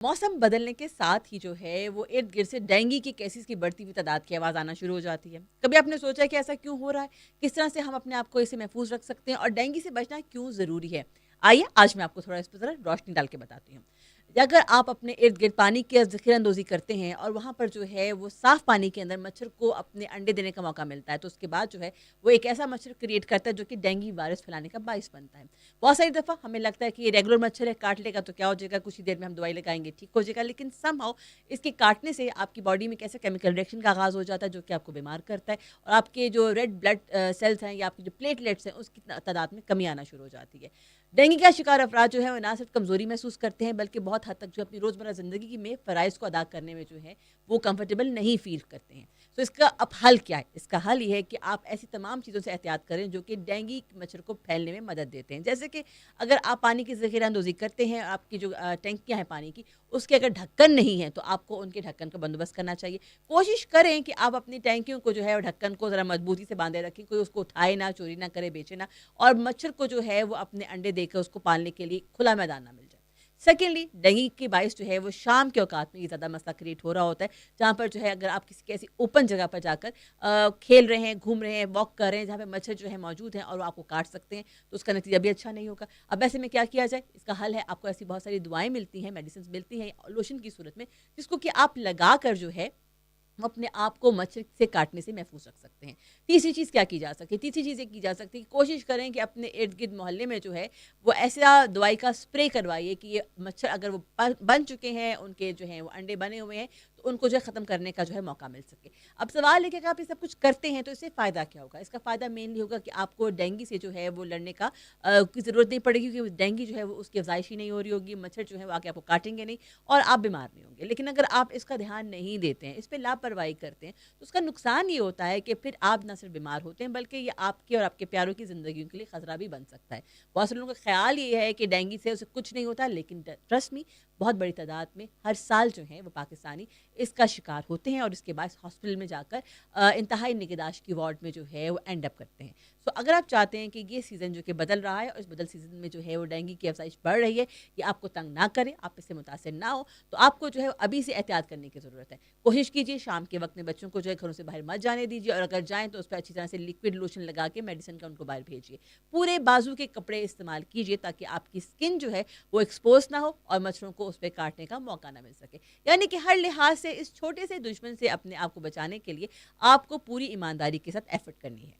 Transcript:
मौसम बदलने के साथ ही जो है वो इर्द-गिर्द से डेंगू के केसेज़ की बढ़ती हुई तादाद की आवाज़ आना शुरू हो जाती है। कभी आपने सोचा है कि ऐसा क्यों हो रहा है? किस तरह से हम अपने आप को इससे महफूज़ रख सकते हैं और डेंगू से बचना क्यों ज़रूरी है? आइए आज मैं आपको थोड़ा इस पे ज़रा रोशनी डाल के बताती हूँ। अगर आप अपने इर्द-गिर्द पानी की ज़ख़ीरा-अंदोज़ी करते हैं और वहाँ पर जो है वो साफ़ पानी के अंदर मच्छर को अपने अंडे देने का मौका मिलता है, तो उसके बाद जो है वो एक ऐसा मच्छर क्रिएट करता है जो कि डेंगू वायरस फैलाने का बाइस बनता है। बहुत सारी दफ़ा हमें लगता है कि ये रेगुलर मच्छर है, काट लेगा तो क्या हो जाएगा, कुछ ही देर में हम दवाई लगाएँगे, ठीक हो जाएगा। लेकिन समहाउ इसके काटने से आपकी बॉडी में कैसे केमिकल रिएक्शन का आगाज़ हो जाता है, जो कि आपको बीमार करता है और आपके जो रेड ब्लड सेल्स हैं या आपके जो प्लेटलेट्स हैं, उसकी तादाद में कमी आना शुरू हो जाती है। डेंगू का शिकार अफराद जो है, वो ना सिर्फ कमज़ोरी महसूस करते हैं, बल्कि बहुत हद तक जो अपनी रोज़मर्रा ज़िंदगी में फ़राइज़ को अदा करने में जो है, वो कंफर्टेबल नहीं फ़ील करते हैं। तो इसका अब हल क्या है? इसका हल ये है कि आप ऐसी तमाम चीज़ों से एहतियात करें जो कि डेंगू मच्छर को फैलने में मदद देते हैं। जैसे कि अगर आप पानी की ज़ख़ीरा-अंदोज़ी करते हैं, आपकी जो टंकियाँ हैं पानी की, उसके अगर ढक्कन नहीं है, तो आपको उनके ढक्कन का बंदोबस्त करना चाहिए। कोशिश करें कि आप अपनी टंकियों को जो है, वो ढक्कन को ज़रा मज़बूती से बाँधे रखें, कोई उसको उठाए ना, चोरी ना करे, बेचे ना और मच्छर को जो है, वो अपने अंडे देकर उसको पालने के लिए खुला मैदान ना मिल जाए। सेकेंडली डेंगू के बाइस जो है वो शाम के औकात में ये ज़्यादा मसला क्रिएट हो रहा होता है, जहाँ पर जो है अगर आप किसी ऐसी ओपन जगह पर जाकर खेल रहे हैं, घूम रहे हैं, वॉक कर रहे हैं, जहाँ पे मच्छर जो है मौजूद हैं और वो आपको काट सकते हैं, तो उसका नतीजा भी अच्छा नहीं होगा। अब ऐसे में क्या किया जाए? इसका हल है, आपको ऐसी बहुत सारी दवाएँ मिलती हैं, मेडिसिन्स मिलती हैं लोशन की सूरत में, जिसको कि आप लगाकर जो है वो अपने आप को मच्छर से काटने से महफूज़ रख सकते हैं। तीसरी चीज़ क्या की जा सकती है? तीसरी चीज़ ये की जा सकती है कि कोशिश करें कि अपने इर्द-गिर्द मोहल्ले में जो है, वो ऐसा दवाई का स्प्रे करवाइए कि ये मच्छर अगर वो बन चुके हैं, उनके जो हैं वो अंडे बने हुए हैं, तो उनको जो है ख़त्म करने का जो है मौका मिल सके। अब सवाल है कि अगर आप ये सब कुछ करते हैं, तो इससे फ़ायदा क्या होगा? इसका फ़ायदा मेनली होगा कि आपको डेंगू से जो है वो लड़ने का की ज़रूरत नहीं पड़ेगी क्योंकि डेंगू जो है वो उसकी अफ़ज़ाइश ही नहीं हो रही होगी, मच्छर जो है वो आके आपको काटेंगे नहीं और आप बीमार नहीं होंगे। लेकिन अगर आप इसका ध्यान नहीं देते हैं, इस पे लापरवाही करते हैं, तो उसका नुकसान ये होता है कि फिर आप ना सिर्फ बीमार होते हैं, बल्कि ये आपके और आपके प्यारों की ज़िंदगियों के लिए खतरा भी बन सकता है। बहुत से लोगों का ख़्याल ये है कि डेंगू से उसे कुछ नहीं होता, लेकिन ट्रस्ट मी बहुत बड़ी तादाद में हर साल जो है वो पाकिस्तानी इसका शिकार होते हैं और इसके बाद हॉस्पिटल में जाकर इंतहाई निगहदाश्त की वार्ड में जो है वो एंड अप करते हैं। सो अगर आप चाहते हैं कि ये सीज़न जो कि बदल रहा है और इस बदल सीज़न में जो है वो डेंगू की अफ़ज़ाइश बढ़ रही है, ये आपको तंग ना करे, आप इससे मुतासिर ना हो, तो आपको जो है अभी से एहतियात करने की ज़रूरत है। कोशिश कीजिए शाम के वक़्त में बच्चों को जो है घरों से बाहर मत जाने दीजिए और अगर जाएँ तो उस पे अच्छी तरह से लिक्विड लोशन लगा के मेडिसिन का उनको बाहर भेजिए। पूरे बाजू के कपड़े इस्तेमाल कीजिए ताकि आपकी स्किन जो है वो एक्सपोज़ ना हो और मच्छरों को उस पे काटने का मौका ना मिल सके। यानी कि हर लिहाज से इस छोटे से दुश्मन से अपने आप को बचाने के लिए आपको पूरी ईमानदारी के साथ एफ़र्ट करनी है।